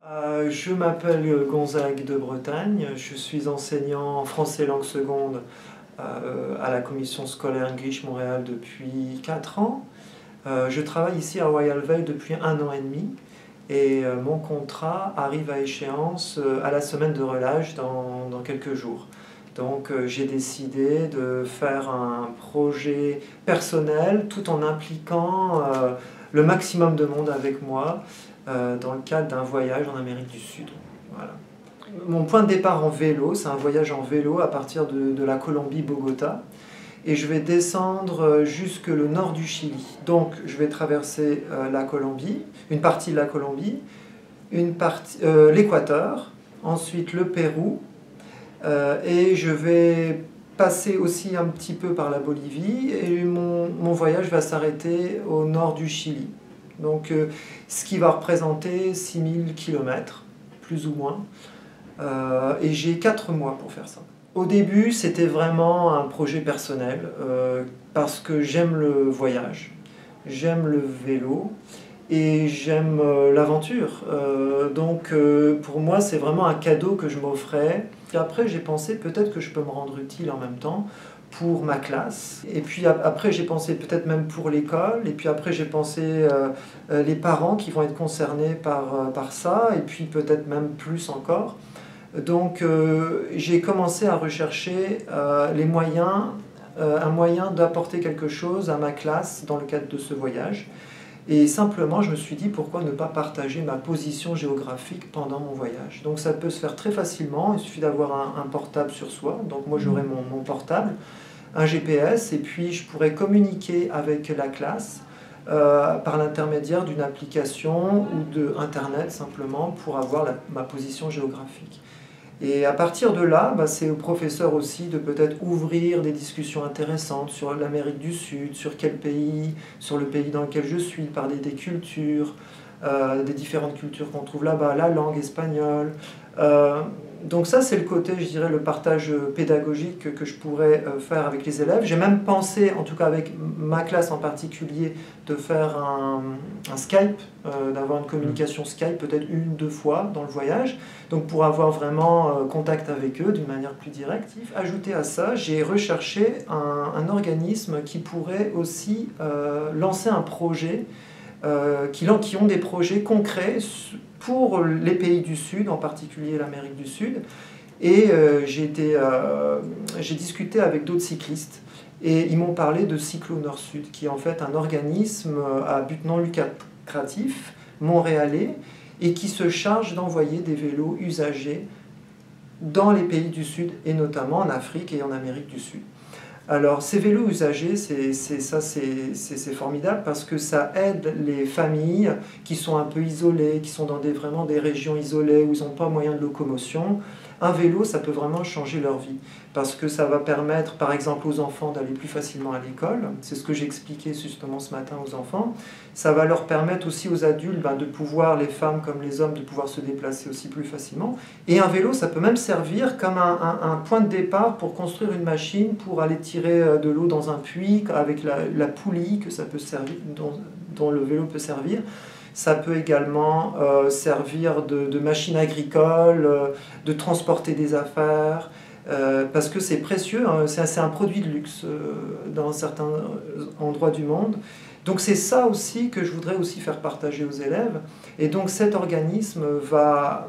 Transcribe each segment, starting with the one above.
Je m'appelle Gonzague de Bretagne, je suis enseignant français langue seconde à la commission scolaire English Montréal depuis 4 ans. Je travaille ici à Royal Veil depuis 1 an et demi et mon contrat arrive à échéance à la semaine de relâche dans quelques jours. Donc j'ai décidé de faire un projet personnel tout en impliquant le maximum de monde avec moi dans le cadre d'un voyage en Amérique du Sud. Voilà. Mon point de départ en vélo, c'est un voyage en vélo à partir de la Colombie-Bogota. Et je vais descendre jusque le nord du Chili. Donc je vais traverser la Colombie, une partie de la Colombie, l'Équateur, ensuite le Pérou, et je vais passer aussi un petit peu par la Bolivie, et mon voyage va s'arrêter au nord du Chili. Donc ce qui va représenter 6000 km, plus ou moins, et j'ai 4 mois pour faire ça. Au début, c'était vraiment un projet personnel, parce que j'aime le voyage, j'aime le vélo, et j'aime l'aventure. Donc pour moi, c'est vraiment un cadeau que je m'offrais. Et après, j'ai pensé peut-être que je peux me rendre utile en même temps pour ma classe. Et puis après, j'ai pensé peut-être même pour l'école. Et puis après, j'ai pensé les parents qui vont être concernés par ça. Et puis peut-être même plus encore. Donc j'ai commencé à rechercher un moyen d'apporter quelque chose à ma classe dans le cadre de ce voyage. Et simplement, je me suis dit, pourquoi ne pas partager ma position géographique pendant mon voyage? Donc ça peut se faire très facilement, il suffit d'avoir un portable sur soi. Donc moi, j'aurai mon portable, un GPS, et puis je pourrais communiquer avec la classe par l'intermédiaire d'une application ou d'Internet simplement pour avoir ma position géographique. Et à partir de là, c'est au professeur aussi de peut-être ouvrir des discussions intéressantes sur l'Amérique du Sud, sur quel pays, sur le pays dans lequel je suis, parler des cultures, des différentes cultures qu'on trouve là-bas, la langue espagnole. Donc ça, c'est le côté, je dirais, le partage pédagogique que je pourrais faire avec les élèves. J'ai même pensé, en tout cas avec ma classe en particulier, de faire un Skype, d'avoir une communication Skype peut-être 1 ou 2 fois dans le voyage, donc pour avoir vraiment contact avec eux d'une manière plus directe. Ajouté à ça, j'ai recherché un organisme qui pourrait aussi lancer un projet, qui ont des projets concrets pour les pays du Sud, en particulier l'Amérique du Sud. Et j'ai discuté avec d'autres cyclistes et ils m'ont parlé de Cyclo Nord-Sud, qui est en fait un organisme à but non lucratif, montréalais, et qui se charge d'envoyer des vélos usagés dans les pays du Sud, et notamment en Afrique et en Amérique du Sud. Alors, ces vélos usagés, c'est formidable parce que ça aide les familles qui sont un peu isolées, qui sont dans vraiment des régions isolées où ils n'ont pas moyen de locomotion. Un vélo, ça peut vraiment changer leur vie parce que ça va permettre, par exemple, aux enfants d'aller plus facilement à l'école. C'est ce que j'ai expliqué justement ce matin aux enfants. Ça va leur permettre aussi aux adultes de pouvoir, les femmes comme les hommes, de pouvoir se déplacer aussi plus facilement. Et un vélo, ça peut même servir comme un point de départ pour construire une machine, pour aller tirer de l'eau dans un puits, avec la poulie que ça peut servir, dont le vélo peut servir. Ça peut également servir de machine agricole, de transporter des affaires, parce que c'est précieux, hein, c'est un produit de luxe dans certains endroits du monde. Donc c'est ça aussi que je voudrais aussi faire partager aux élèves. Et donc cet organisme va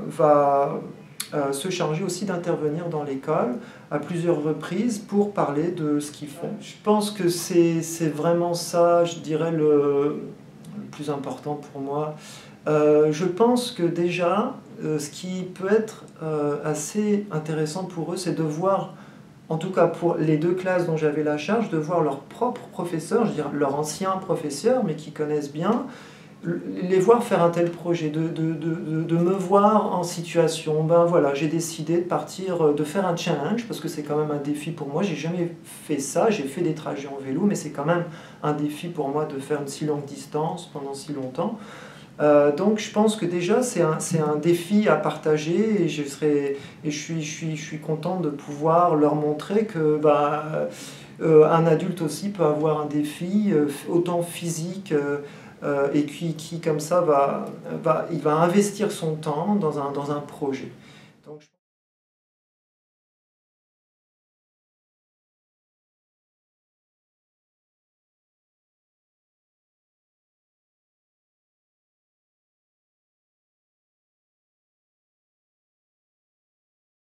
se charger aussi d'intervenir dans l'école à plusieurs reprises pour parler de ce qu'ils font. Je pense que c'est vraiment ça, je dirais, le plus important pour moi. Je pense que déjà, ce qui peut être assez intéressant pour eux, c'est de voir, en tout cas pour les 2 classes dont j'avais la charge, de voir leurs propres professeurs, je veux dire leurs anciens professeurs, mais qui connaissent bien, les voir faire un tel projet, de me voir en situation. Voilà, j'ai décidé de partir, de faire un challenge, parce que c'est quand même un défi pour moi. J'ai jamais fait ça, j'ai fait des trajets en vélo, mais c'est quand même un défi pour moi de faire une si longue distance pendant si longtemps. Donc je pense que déjà c'est un défi à partager et je suis content de pouvoir leur montrer que un adulte aussi peut avoir un défi autant physique et qui comme ça, il va investir son temps dans un projet. Donc,